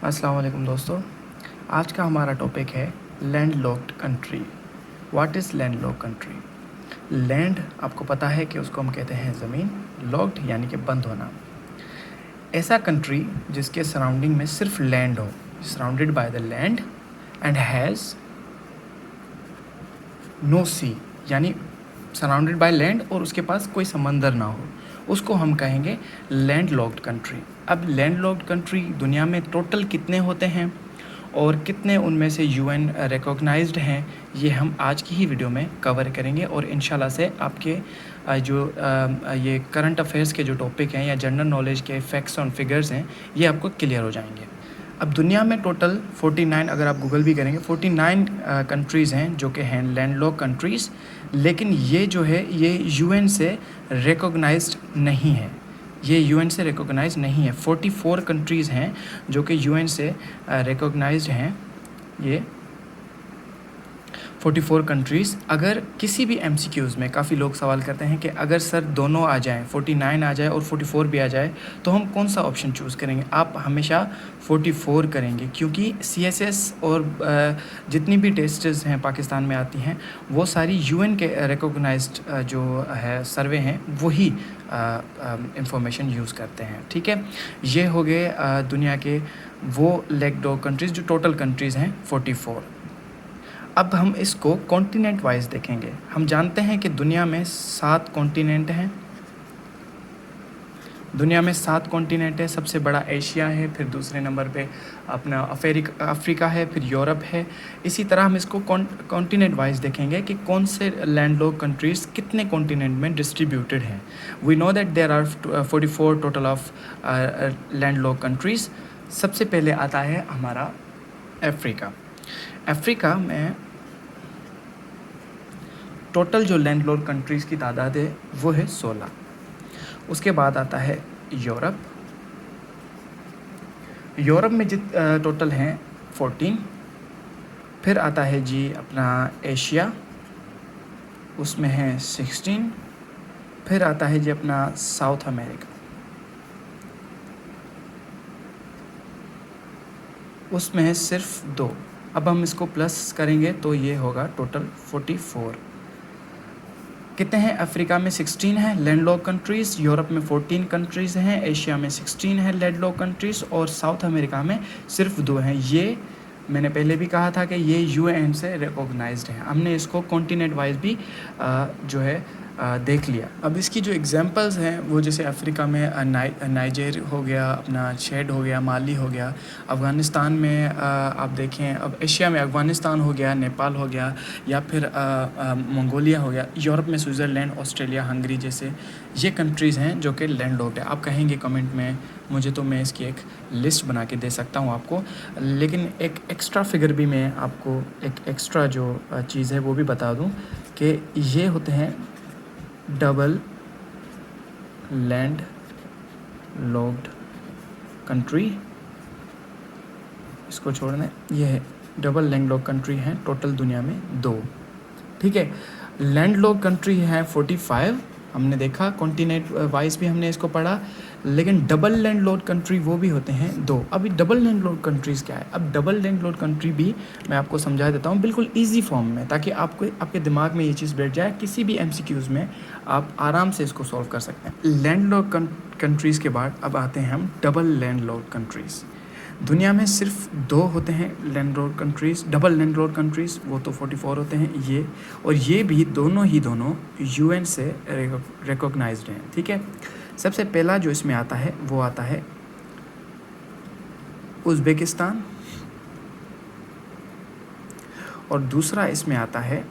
अस्सलाम वालेकुम दोस्तों। आज का हमारा टॉपिक है land locked country. What is land locked country? Land आपको पता है कि उसको हम कहते हैं ज़मीन, लॉक्ड यानी कि बंद होना। ऐसा कंट्री जिसके सराउंडिंग में सिर्फ लैंड हो, surrounded by the land and has no sea, यानी सराउंडेड बाय लैंड और उसके पास कोई समंदर ना हो, उसको हम कहेंगे लैंड लॉक्ड कंट्री। अब लैंड लॉक्ड कंट्री दुनिया में टोटल कितने होते हैं और कितने उनमें से यूएन रिकॉग्नाइज्ड हैं, ये हम आज की ही वीडियो में कवर करेंगे और इंशाल्लाह से आपके ये करंट अफेयर्स के जो टॉपिक हैं या जनरल नॉलेज के फैक्ट्स और फिगर्स हैं, ये आपको क्लियर हो जाएंगे। अब दुनिया में टोटल 49, अगर आप गूगल भी करेंगे, 49 कंट्रीज़ हैं जो कि हैं लैंडलॉक कंट्रीज़, लेकिन ये जो है ये यूएन से रिकॉग्नाइज्ड नहीं है। ये यूएन से रिकॉग्नाइज नहीं है। 44 कंट्रीज़ हैं जो कि यूएन से रिकॉग्नाइज्ड हैं। ये 44 कंट्रीज़। अगर किसी भी एमसीक्यूज़ में काफ़ी लोग सवाल करते हैं कि अगर सर दोनों आ जाएं, 49 आ जाए और 44 भी आ जाए, तो हम कौन सा ऑप्शन चूज़ करेंगे? आप हमेशा 44 करेंगे, क्योंकि सीएसएस और जितनी भी टेस्ट्स हैं पाकिस्तान में आती हैं, वो सारी यूएन के रिकॉग्नाइज्ड जो है सर्वे हैं वही इंफॉर्मेशन यूज़ करते हैं। ठीक है, ये हो गए दुनिया के वो लैंडलॉक्ड कंट्रीज़ जो टोटल कंट्रीज़ हैं 44। अब हम इसको कॉन्टिनेंट वाइज देखेंगे। हम जानते हैं कि दुनिया में 7 कॉन्टिनेंट हैं। दुनिया में 7 कॉन्टिनेंट है। सबसे बड़ा एशिया है, फिर दूसरे नंबर पे अपना अफ्रीका है, फिर यूरोप है। इसी तरह हम इसको कॉन्टिनेंट वाइज देखेंगे कि कौन से लैंडलॉक्ड कंट्रीज़ कितने कॉन्टिनेंट में डिस्ट्रीब्यूटेड हैं। We know that there are 44 total of landlocked countries. सबसे पहले आता है हमारा अफ्रीका। अफ्रीका में टोटल जो लैंडलॉक्ड कंट्रीज़ की तादाद है वो है 16। उसके बाद आता है यूरोप। यूरोप में टोटल हैं 14। फिर आता है जी अपना एशिया, उसमें है 16। फिर आता है जी अपना साउथ अमेरिका, उसमें है सिर्फ 2। अब हम इसको प्लस करेंगे तो ये होगा टोटल 44। कितने हैं? अफ्रीका में 16 है लैंडलॉक्ड कंट्रीज़, यूरोप में 14 कंट्रीज़ हैं, एशिया में 16 है लैंडलॉक्ड कंट्रीज़ और साउथ अमेरिका में सिर्फ 2 हैं। ये मैंने पहले भी कहा था कि ये यूएन से रिकॉग्नाइज्ड है। हमने इसको कॉन्टिनेंट वाइज भी जो है देख लिया। अब इसकी जो एग्जांपल्स हैं वो जैसे अफ्रीका में नाइजर हो गया, अपना चैड हो गया, माली हो गया। अफ़गानिस्तान में आप देखें, अब एशिया में अफ़गानिस्तान हो गया, नेपाल हो गया, या फिर मंगोलिया हो गया। यूरोप में स्विट्ज़रलैंड, ऑस्ट्रेलिया, हंगरी जैसे ये कंट्रीज़ हैं जो कि लैंडलॉक्ड है। आप कहेंगे कमेंट में मुझे, तो मैं इसकी एक लिस्ट बना के दे सकता हूँ आपको, लेकिन एक एक्स्ट्रा फिगर भी मैं आपको, एक एक्स्ट्रा जो चीज़ है वो भी बता दूँ कि ये होते हैं डबल लैंड लॉक्ड कंट्री। इसको छोड़ने, ये है डबल लैंड लॉक्ड कंट्री हैं टोटल दुनिया में 2। ठीक है, लैंड लॉक्ड कंट्री है 45, हमने देखा कॉन्टिनेंट वाइज भी हमने इसको पढ़ा, लेकिन डबल लैंड लॉक्ड कंट्री वो भी होते हैं 2। अभी डबल लैंड लॉक्ड कंट्रीज़ क्या है? अब डबल लैंड लॉक्ड कंट्री भी मैं आपको समझा देता हूँ बिल्कुल इजी फॉर्म में, ताकि आपको आपके दिमाग में ये चीज़ बैठ जाए, किसी भी एमसीक्यूज़ में आप आराम से इसको सॉल्व कर सकते हैं। लैंड लॉक्ड कंट्रीज़ के बाद अब आते हैं हम डबल लैंड लॉक्ड कंट्रीज़। दुनिया में सिर्फ 2 होते हैं landlocked countries, double landlocked countries, वो तो 44 होते हैं ये, और ये भी दोनों यूएन से रिकॉग्नाइज्ड हैं। ठीक है, सबसे पहला जो इसमें आता है वो आता है उज़्बेकिस्तान, और दूसरा इसमें आता है